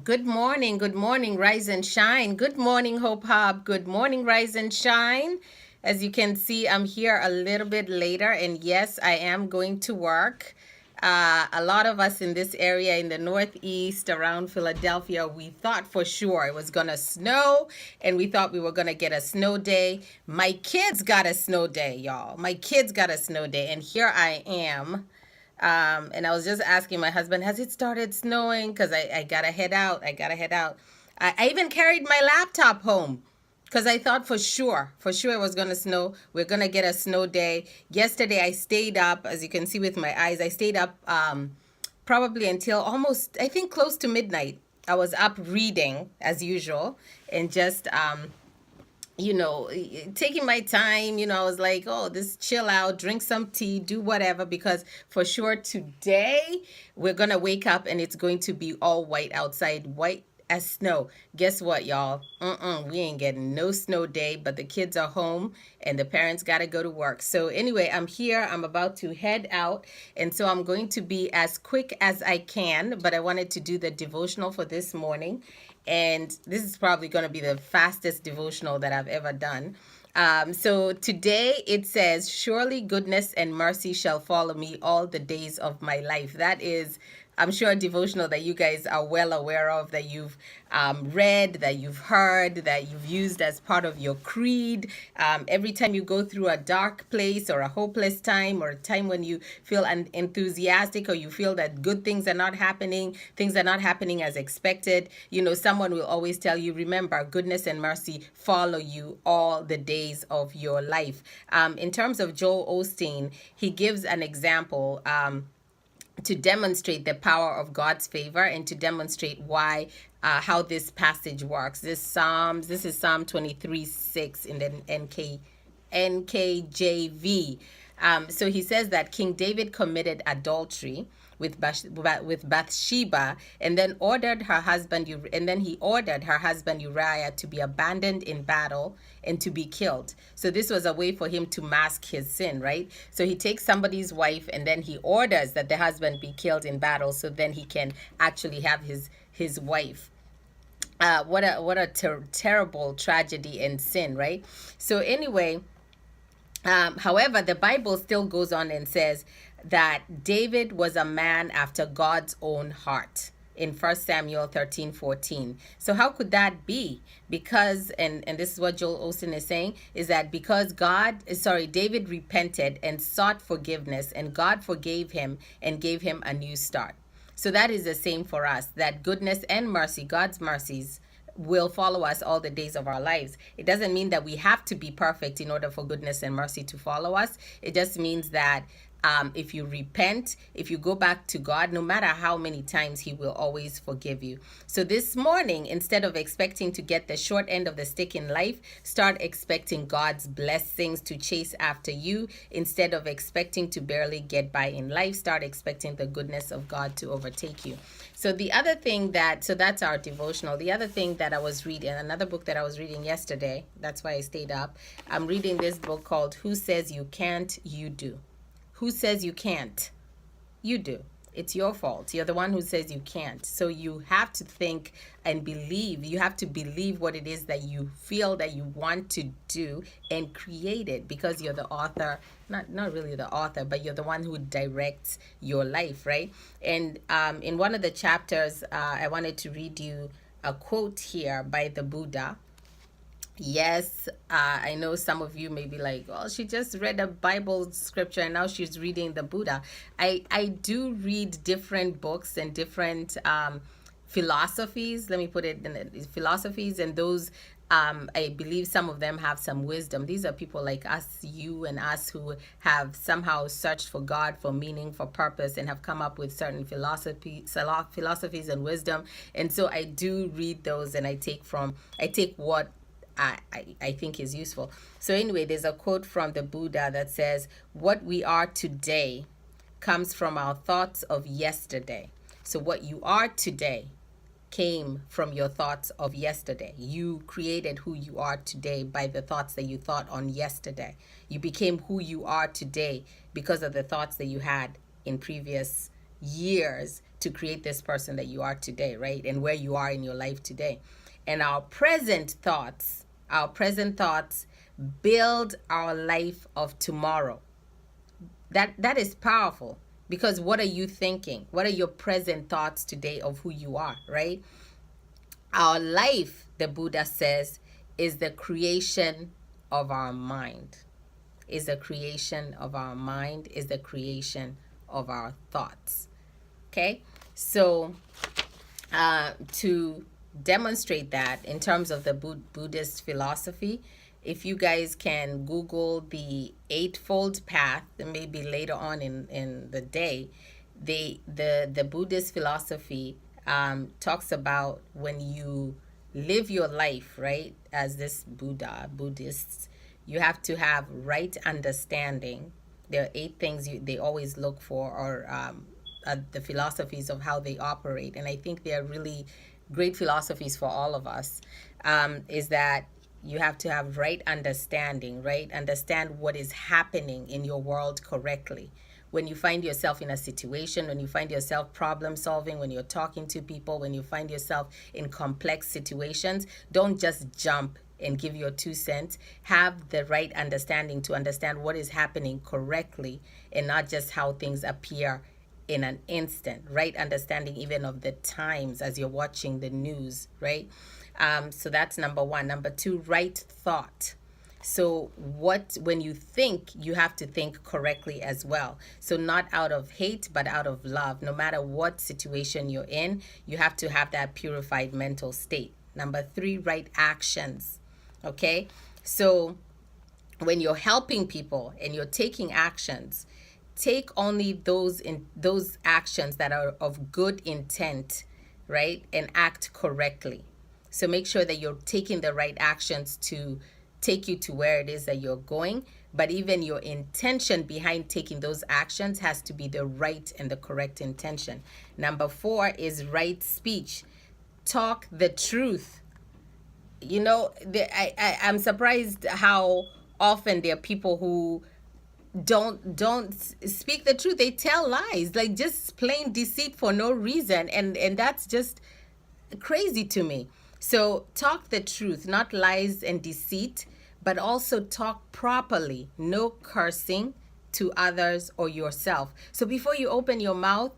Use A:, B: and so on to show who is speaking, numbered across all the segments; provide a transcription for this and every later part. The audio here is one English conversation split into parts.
A: Good morning, rise and shine. Good morning, Hope Hub. Good morning, rise and shine. As you can see, I'm here a little bit later, and yes, I am going to work. A lot of us in this area in the Northeast around Philadelphia, we thought for sure it was going to snow, and we thought we were going to get a snow day. My kids got a snow day, y'all. My kids got a snow day, and here I am. And I was just asking my husband, has it started snowing? Because I gotta head out. I even carried my laptop home because I thought for sure it was gonna snow. We're gonna get a snow day. Yesterday I stayed up, as you can see with my eyes, I stayed up probably until almost, I think, close to midnight. I was up reading as usual and just taking my time. I was like, oh, this chill out, drink some tea, do whatever, because for sure today we're going to wake up and it's going to be all white outside, white as snow. Guess what, y'all? We ain't getting no snow day, but the kids are home and the parents got to go to work. So anyway, I'm here. I'm about to head out. And so I'm going to be as quick as I can, but I wanted to do the devotional for this morning. And this is probably going to be the fastest devotional that I've ever done. So today it says, surely goodness and mercy shall follow me all the days of my life. That is, I'm sure, a devotional that you guys are well aware of, that you've read, that you've heard, that you've used as part of your creed. Every time you go through a dark place or a hopeless time or a time when you feel enthusiastic or you feel that good things are not happening, things are not happening as expected, someone will always tell you, remember, goodness and mercy follow you all the days of your life. In terms of Joel Osteen, he gives an example to demonstrate the power of God's favor and to demonstrate why, how this passage works. This is Psalm 23:6 in the NKJV. So he says that King David committed adultery with Bathsheba, and then he ordered her husband Uriah to be abandoned in battle and to be killed. So this was a way for him to mask his sin, right? So he takes somebody's wife and then he orders that the husband be killed in battle, so then he can actually have his wife. What a terrible tragedy and sin, right? So anyway, however, the Bible still goes on and says that David was a man after God's own heart in 1 Samuel 13:14. So how could that be? Because, and this is what Joel Osteen is saying, is that because David repented and sought forgiveness, and God forgave him and gave him a new start. So that is the same for us, that goodness and mercy, God's mercies, will follow us all the days of our lives. It doesn't mean that we have to be perfect in order for goodness and mercy to follow us. It just means that if you repent, if you go back to God, no matter how many times, he will always forgive you. So this morning, instead of expecting to get the short end of the stick in life, start expecting God's blessings to chase after you. Instead of expecting to barely get by in life, start expecting the goodness of God to overtake you. So that's our devotional. The other thing that I was reading, another book that I was reading yesterday, that's why I stayed up. I'm reading this book called Who Says You Can't, You Do. Who says you can't? You do. It's your fault. You're the one who says you can't. So you have to think and believe. You have to believe what it is that you feel that you want to do and create it, because you're the author, not really the author, but you're the one who directs your life, right? And in one of the chapters, I wanted to read you a quote here by the Buddha. Yes, I know some of you may be like, oh, she just read a Bible scripture and now she's reading the Buddha. I do read different books and different philosophies. Let me put it in philosophies, and those I believe some of them have some wisdom. These are people like us, you and us, who have somehow searched for God, for meaning, for purpose, and have come up with certain philosophies and wisdom. And so I do read those, and I take what I think is useful. So anyway, there's a quote from the Buddha that says, what we are today comes from our thoughts of yesterday. So what you are today came from your thoughts of yesterday. You created who you are today by the thoughts that you thought on yesterday. You became who you are today because of the thoughts that you had in previous years to create this person that you are today, right? And where you are in your life today. And our present thoughts build our life of tomorrow. That is powerful, because what are you thinking? What are your present thoughts today of who you are, right? Our life, the Buddha says, is the creation of our mind. Is the creation of our mind, is the creation of our thoughts. Okay? So, to demonstrate that in terms of the Buddhist philosophy, if you guys can Google the Eightfold Path, and maybe later on in the day, the Buddhist philosophy talks about when you live your life, right, as this Buddhists, you have to have right understanding. There are 8 things they always look for, or the philosophies of how they operate. And I think they're really great philosophies for all of us. Is that you have to have right understanding, right? Understand what is happening in your world correctly. When you find yourself in a situation, when you find yourself problem solving, when you're talking to people, when you find yourself in complex situations, don't just jump and give your 2 cents. Have the right understanding to understand what is happening correctly, and not just how things appear in an instant. Right understanding even of the times as you're watching the news, right? So that's number 1. Number 2, right thought. So when you think, you have to think correctly as well. So not out of hate, but out of love. No matter what situation you're in, you have to have that purified mental state. Number 3, right actions. Okay? So when you're helping people and you're taking actions, take only those actions that are of good intent, right? And act correctly. So make sure that you're taking the right actions to take you to where it is that you're going. But even your intention behind taking those actions has to be the right and the correct intention. Number 4 is right speech. Talk the truth. You know, I'm surprised how often there are people who don't speak the truth. They tell lies, like just plain deceit for no reason, and that's just crazy to me. So talk the truth, not lies and deceit, but also talk properly. No cursing to others or yourself. So before you open your mouth,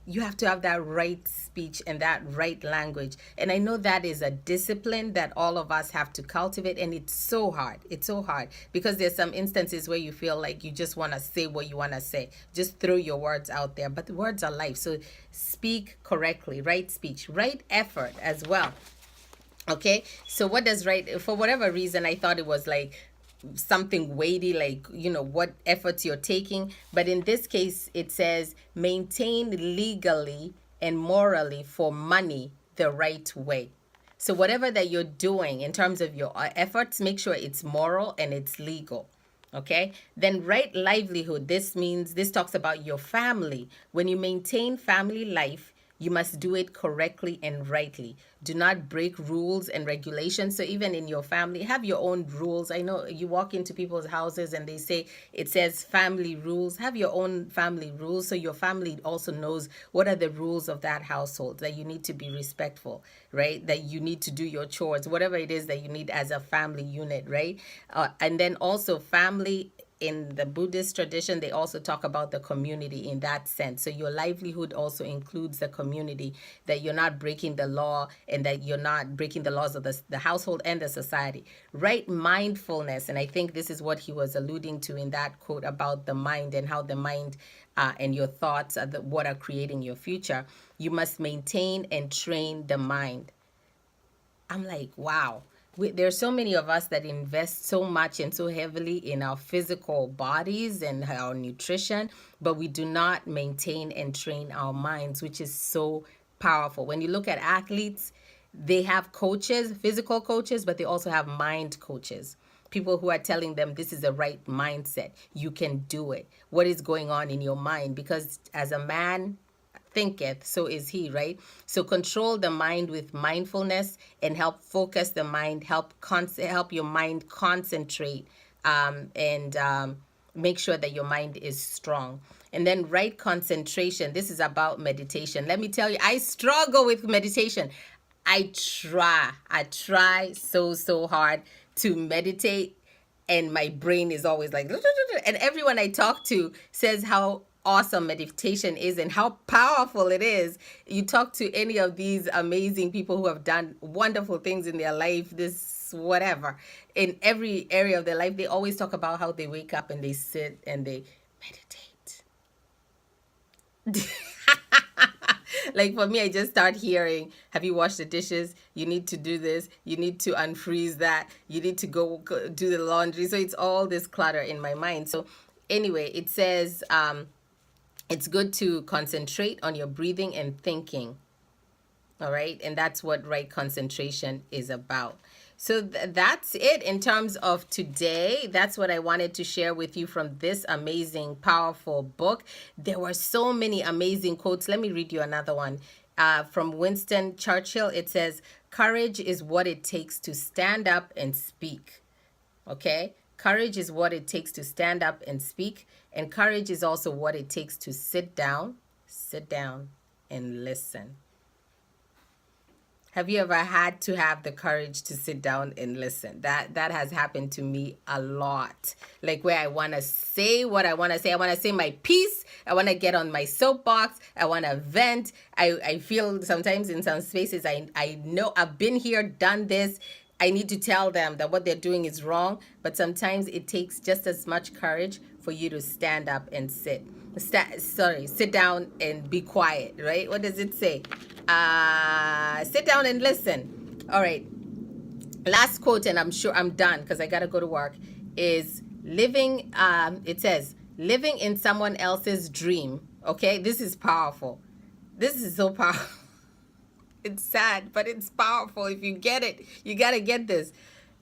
A: you have to have that right speech and that right language. And I know that is a discipline that all of us have to cultivate, and it's so hard. It's so hard because there's some instances where you feel like you just want to say what you want to say. Just throw your words out there, but the words are life. So speak correctly, right speech, right effort as well. Okay, so what does right, for whatever reason, I thought it was like something weighty, like, you know, what efforts you're taking. But in this case, it says maintain legally and morally for money the right way. So whatever that you're doing in terms of your efforts, make sure it's moral and it's legal. Okay, then right livelihood. This talks about your family. When you maintain family life, you must do it correctly and rightly. Do not break rules and regulations. So even in your family, have your own rules. I know you walk into people's houses and they say it says family rules. Have your own family rules so your family also knows what are the rules of that household, that you need to be respectful, right? That you need to do your chores, whatever it is that you need as a family unit, right? And then also family, in the Buddhist tradition, they also talk about the community in that sense. So your livelihood also includes the community, that you're not breaking the law and that you're not breaking the laws of the household and the society. Right mindfulness, and I think this is what he was alluding to in that quote about the mind and how the mind and your thoughts are what are creating your future. You must maintain and train the mind. I'm like, wow. There's so many of us that invest so much and so heavily in our physical bodies and our nutrition, but we do not maintain and train our minds, which is so powerful. When you look at athletes, they have coaches, physical coaches, but they also have mind coaches. People who are telling them this is the right mindset. You can do it. What is going on in your mind? Because as a man thinketh, so is he, right? So control the mind with mindfulness and help focus the mind, help your mind concentrate, and make sure that your mind is strong. And then right concentration. This is about meditation. Let me tell you, I struggle with meditation. I try so hard to meditate, and my brain is always like, and everyone I talk to says how awesome meditation is and how powerful it is. You talk to any of these amazing people who have done wonderful things in their life, this whatever, in every area of their life, they always talk about how they wake up and they sit and they meditate. Like for me, I just start hearing, have you washed the dishes? You need to do this. You need to unfreeze that. You need to go do the laundry. So it's all this clutter in my mind. So anyway, it says it's good to concentrate on your breathing and thinking. All right. And that's what right concentration is about. So that's it in terms of today. That's what I wanted to share with you from this amazing, powerful book. There were so many amazing quotes. Let me read you another one. From Winston Churchill, it says, "Courage is what it takes to stand up and speak." Okay? Courage is what it takes to stand up and speak. And courage is also what it takes to sit down and listen. Have you ever had to have the courage to sit down and listen? That has happened to me a lot. Like where I want to say what I want to say. I want to say my piece. I want to get on my soapbox. I want to vent. I feel sometimes in some spaces, I know I've been here, done this. I need to tell them that what they're doing is wrong. But sometimes it takes just as much courage for you to stand up and sit down and be quiet, right? What does it say? Sit down and listen. All right. Last quote, and I'm sure I'm done because I got to go to work, is living, it says, living in someone else's dream. Okay. This is powerful. This is so powerful. It's sad, but it's powerful. If you get it, you got to get this.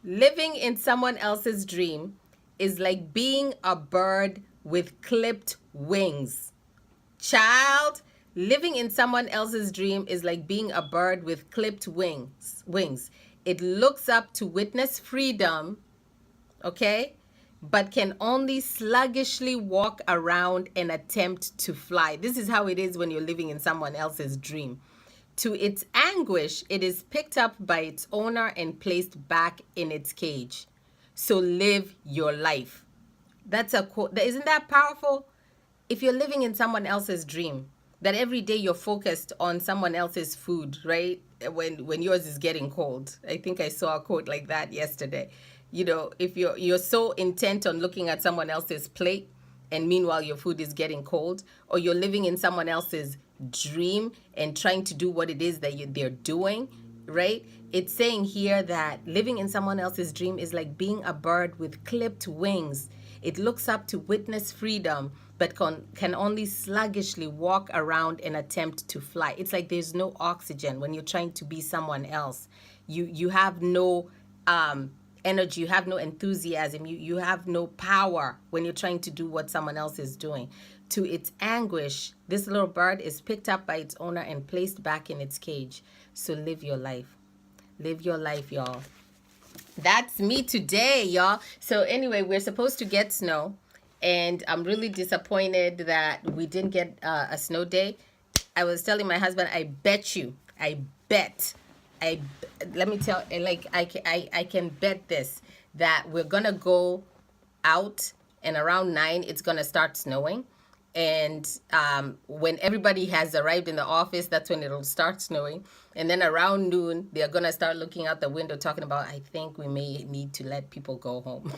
A: Living in someone else's dream is like being a bird with clipped wings. Child, living in someone else's dream is like being a bird with clipped wings. It looks up to witness freedom, okay, but can only sluggishly walk around and attempt to fly. This is how it is when you're living in someone else's dream. To its anguish, it is picked up by its owner and placed back in its cage. So live your life. That's a quote. Isn't that powerful? If you're living in someone else's dream, that every day you're focused on someone else's food, right? When yours is getting cold. I think I saw a quote like that yesterday. You know, if you're so intent on looking at someone else's plate, and meanwhile your food is getting cold, or you're living in someone else's dream and trying to do what it is that they're doing, right? It's saying here that living in someone else's dream is like being a bird with clipped wings. It looks up to witness freedom, but can only sluggishly walk around and attempt to fly. It's like there's no oxygen when you're trying to be someone else. You have no energy, you have no enthusiasm, you have no power when you're trying to do what someone else is doing. To its anguish, this little bird is picked up by its owner and placed back in its cage. So live your life. Live your life, y'all. That's me today, y'all. So anyway, we're supposed to get snow, and I'm really disappointed that we didn't get a snow day. I was telling my husband, I bet, let me tell, like, I can bet this, that we're gonna go out and around 9 it's gonna start snowing. And when everybody has arrived in the office, that's when it'll start snowing. And then around noon, they're going to start looking out the window talking about, I think we may need to let people go home.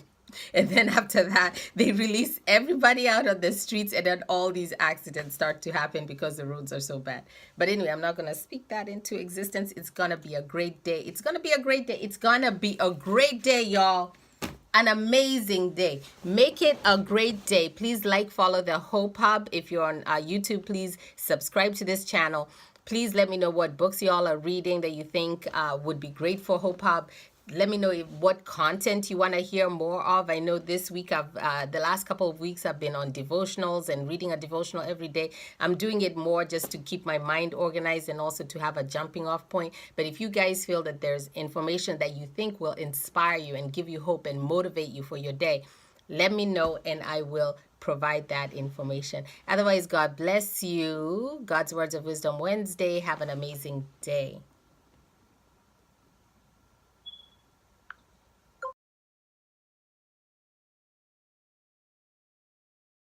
A: And then after that, they release everybody out of the streets, and then all these accidents start to happen because the roads are so bad. But anyway, I'm not going to speak that into existence. It's going to be a great day. It's going to be a great day. It's going to be a great day, y'all. An amazing day. Make it a great day. Please like, follow the Hope Hub. If you're on YouTube, please subscribe to this channel. Please let me know what books y'all are reading that you think would be great for Hope Hub. Let me know what content you want to hear more of. I know this week, the last couple of weeks, I've been on devotionals and reading a devotional every day. I'm doing it more just to keep my mind organized and also to have a jumping off point. But if you guys feel that there's information that you think will inspire you and give you hope and motivate you for your day, let me know and I will provide that information. Otherwise, God bless you. God's Words of Wisdom Wednesday. Have an amazing day.